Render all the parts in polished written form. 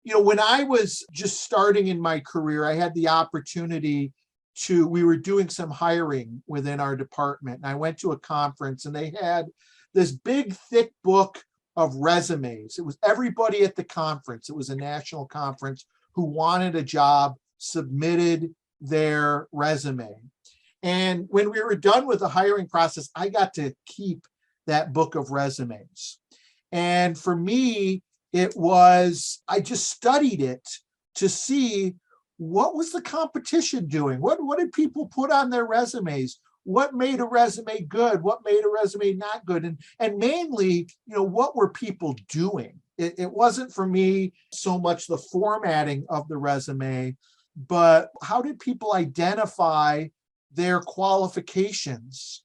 When I was just starting in my career, I had the opportunity we were doing some hiring within our department. And I went to a conference and they had this big, thick book of resumes. It was everybody at the conference. It was a national conference who wanted a job, submitted their resume. And when we were done with the hiring process, I got to keep that book of resumes. And for me, I just studied it to see what was the competition doing? What did people put on their resumes? What made a resume good? What made a resume not good? And mainly, what were people doing? It wasn't for me so much the formatting of the resume, but how did people identify their qualifications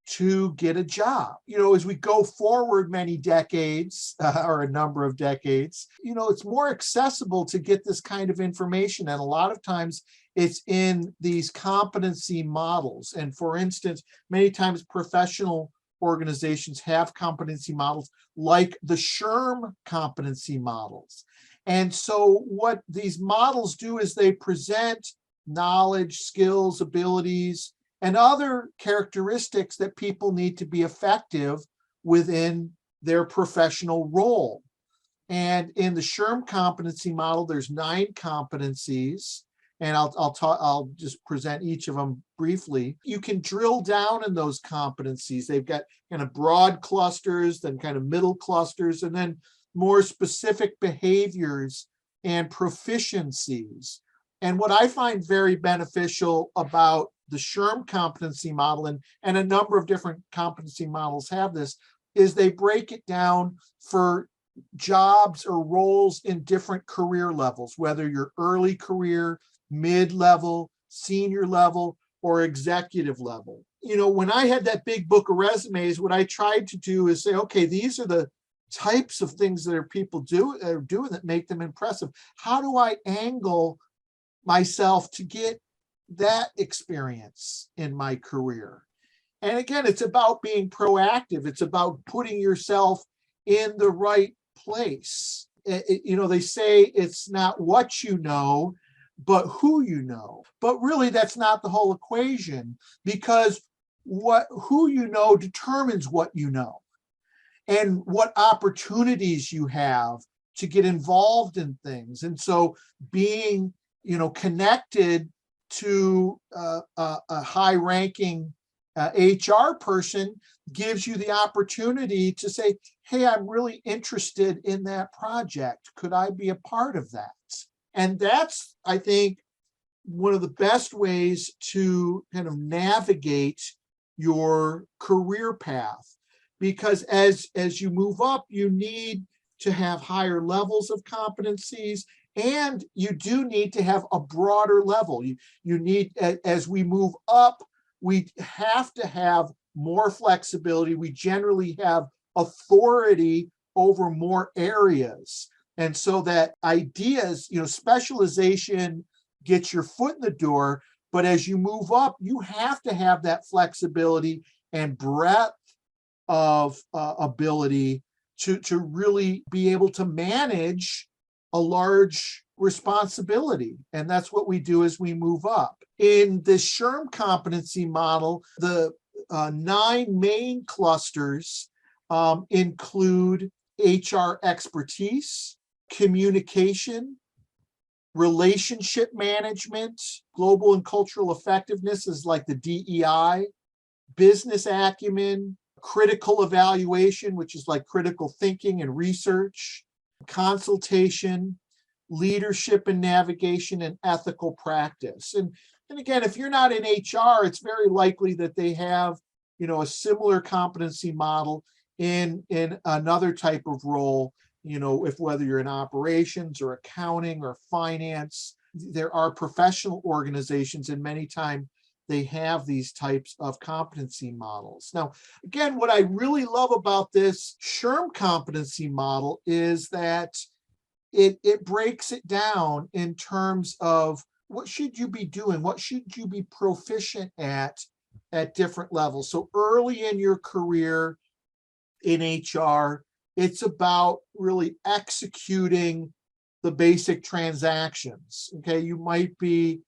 to get a job? As we go forward many decades, or a number of decades, it's more accessible to get this kind of information. And a lot of times it's in these competency models. And for instance, many times professional organizations have competency models like the SHRM Competency Models. And so what these models do is they present knowledge, skills, abilities, and other characteristics that people need to be effective within their professional role. And in the SHRM competency model, there's 9 competencies, and I'll just present each of them briefly. You can drill down in those competencies. They've got kind of broad clusters, then kind of middle clusters, and then more specific behaviors and proficiencies. And what I find very beneficial about the SHRM competency model, and a number of different competency models have this, is they break it down for jobs or roles in different career levels, whether you're early career, mid-level, senior level, or executive level. When I had that big book of resumes, what I tried to do is say, okay, these are the types of things that people are doing that make them impressive. How do I angle myself to get that experience in my career? And again, it's about being proactive. It's about putting yourself in the right place. They say it's not what you know, but who you know. But really, that's not the whole equation, because who you know determines what you know and what opportunities you have to get involved in things. And so being connected to a high-ranking HR person gives you the opportunity to say, hey, I'm really interested in that project. Could I be a part of that? And that's, I think, one of the best ways to kind of navigate your career path, because as you move up, you need to have higher levels of competencies, and you do need to have a broader level. You need, as we move up, we have to have more flexibility. We generally have authority over more areas. And so that ideas, specialization gets your foot in the door, but as you move up, you have to have that flexibility and breadth of ability to really be able to manage a large responsibility. And that's what we do as we move up. In the SHRM competency model, the 9 main clusters include HR expertise, communication, relationship management, global and cultural effectiveness is like the DEI, business acumen, critical evaluation, which is like critical thinking and research, consultation, leadership and navigation, and ethical practice. And again, if you're not in HR, it's very likely that they have, a similar competency model in another type of role, whether you're in operations or accounting or finance. There are professional organizations, and many times they have these types of competency models. Now, again, what I really love about this SHRM competency model is that it breaks it down in terms of what should you be doing, what should you be proficient at different levels. So early in your career in HR, it's about really executing the basic transactions. Okay, you might be,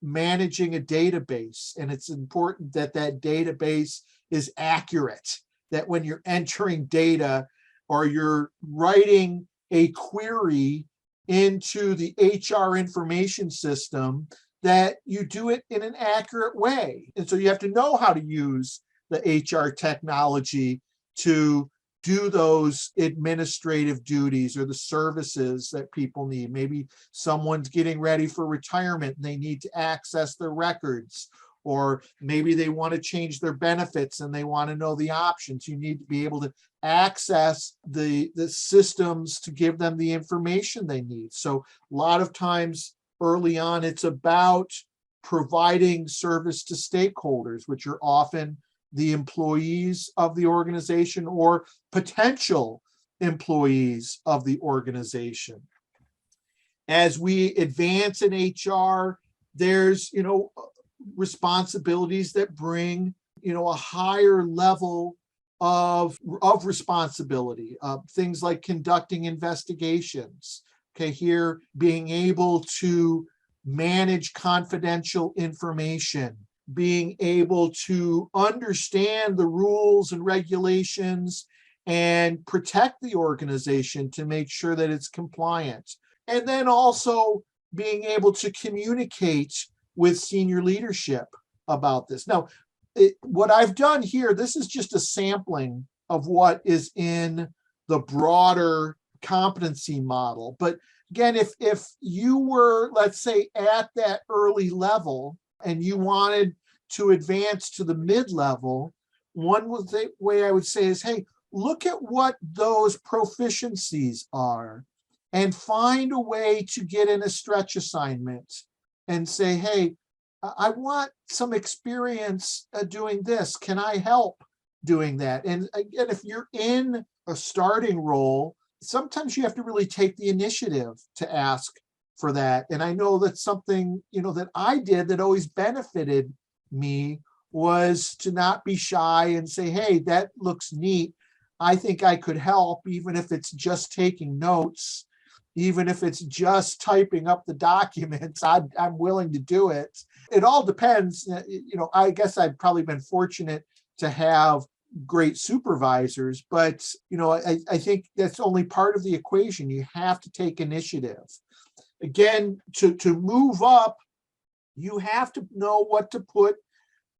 managing a database, and it's important that that database is accurate, that when you're entering data or you're writing a query into the HR information system, that you do it in an accurate way. And so you have to know how to use the HR technology to do those administrative duties or the services that people need. Maybe someone's getting ready for retirement and they need to access their records, or maybe they want to change their benefits and they want to know the options. You need to be able to access the systems to give them the information they need. So a lot of times early on, it's about providing service to stakeholders, which are often the employees of the organization or potential employees of the organization. As we advance in HR, there's, responsibilities that bring, a higher level of responsibility, things like conducting investigations. Okay, here being able to manage confidential information, being able to understand the rules and regulations and protect the organization to make sure that it's compliant. And then also being able to communicate with senior leadership about this. Now, what I've done here, this is just a sampling of what is in the broader competency model. But again, if you were, let's say, at that early level and you wanted to advance to the mid-level, one way I would say is, hey, look at what those proficiencies are and find a way to get in a stretch assignment and say, hey, I want some experience doing this. Can I help doing that? And again, if you're in a starting role, sometimes you have to really take the initiative to ask for that. And I know that's something, that I did that always benefited me, was to not be shy and say, hey, that looks neat. I think I could help, even if it's just taking notes, even if it's just typing up the documents. I'm willing to do it. It all depends. I guess I've probably been fortunate to have great supervisors, but I think that's only part of the equation. You have to take initiative. Again, to move up, you have to know what to put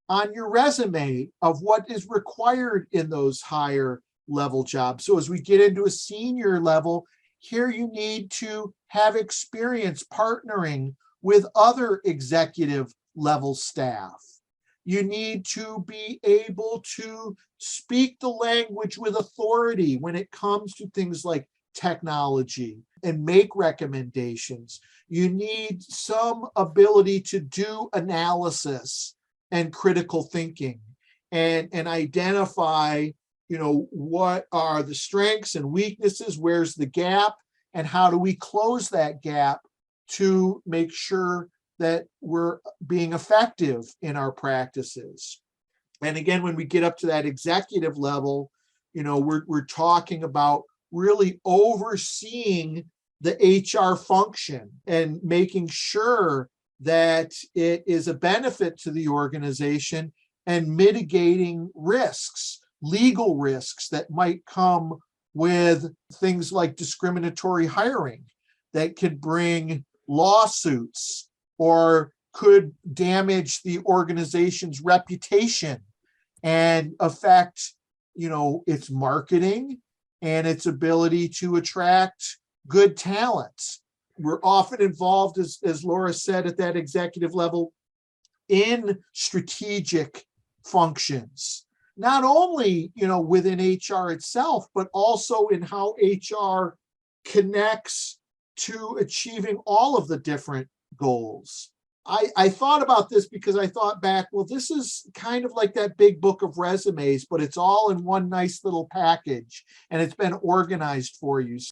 on your resume of what is required in those higher level jobs. So as we get into a senior level, here you need to have experience partnering with other executive level staff. You need to be able to speak the language with authority when it comes to things like technology and make recommendations. You need some ability to do analysis and critical thinking and identify, what are the strengths and weaknesses, where's the gap, and how do we close that gap to make sure that we're being effective in our practices. And again, when we get up to that executive level, we're talking about really overseeing the HR function and making sure that it is a benefit to the organization and mitigating risks, legal risks that might come with things like discriminatory hiring that could bring lawsuits or could damage the organization's reputation and affect, its marketing and its ability to attract good talent. We're often involved, as Laura said, at that executive level in strategic functions, not only, within HR itself, but also in how HR connects to achieving all of the different goals. I thought about this because I thought back, well, this is kind of like that big book of resumes, but it's all in one nice little package and it's been organized for you.